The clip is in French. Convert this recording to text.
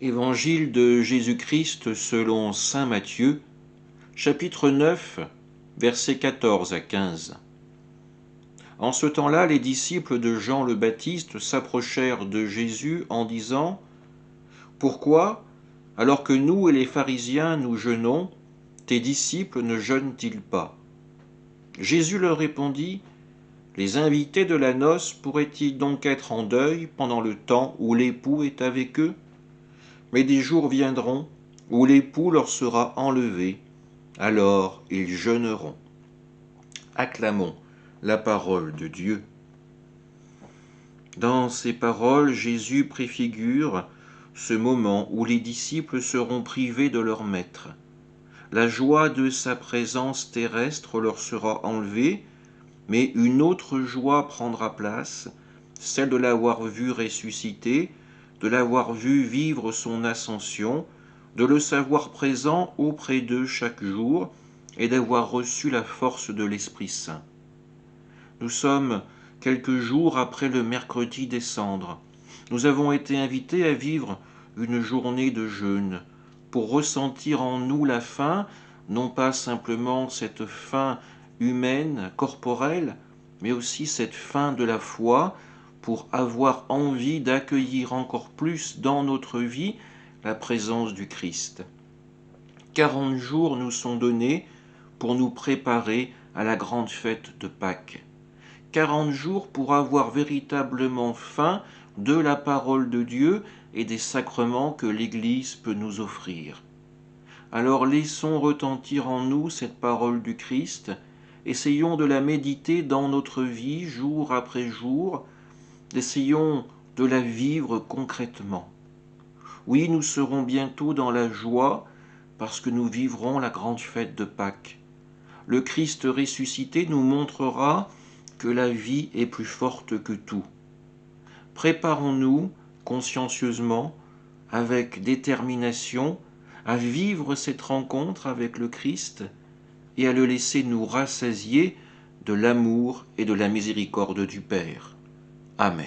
Évangile de Jésus-Christ selon saint Matthieu, chapitre 9, versets 14 à 15. En ce temps-là, les disciples de Jean le Baptiste s'approchèrent de Jésus en disant : « Pourquoi, alors que nous et les pharisiens nous jeûnons, tes disciples ne jeûnent-ils pas ?» Jésus leur répondit : « Les invités de la noce pourraient-ils donc être en deuil pendant le temps où l'époux est avec eux ? Mais des jours viendront où l'époux leur sera enlevé, alors ils jeûneront. » Acclamons la parole de Dieu. Dans ces paroles, Jésus préfigure ce moment où les disciples seront privés de leur maître. La joie de sa présence terrestre leur sera enlevée, mais une autre joie prendra place, celle de l'avoir vu ressusciter, de l'avoir vu vivre son ascension, de le savoir présent auprès d'eux chaque jour et d'avoir reçu la force de l'Esprit Saint. Nous sommes quelques jours après le mercredi des Cendres. Nous avons été invités à vivre une journée de jeûne pour ressentir en nous la faim, non pas simplement cette faim humaine, corporelle, mais aussi cette faim de la foi, pour avoir envie d'accueillir encore plus dans notre vie la présence du Christ. 40 jours nous sont donnés pour nous préparer à la grande fête de Pâques. 40 jours pour avoir véritablement faim de la parole de Dieu et des sacrements que l'Église peut nous offrir. Alors laissons retentir en nous cette parole du Christ, essayons de la méditer dans notre vie jour après jour, essayons de la vivre concrètement. Oui, nous serons bientôt dans la joie parce que nous vivrons la grande fête de Pâques. Le Christ ressuscité nous montrera que la vie est plus forte que tout. Préparons-nous consciencieusement, avec détermination, à vivre cette rencontre avec le Christ et à le laisser nous rassasier de l'amour et de la miséricorde du Père. Amen.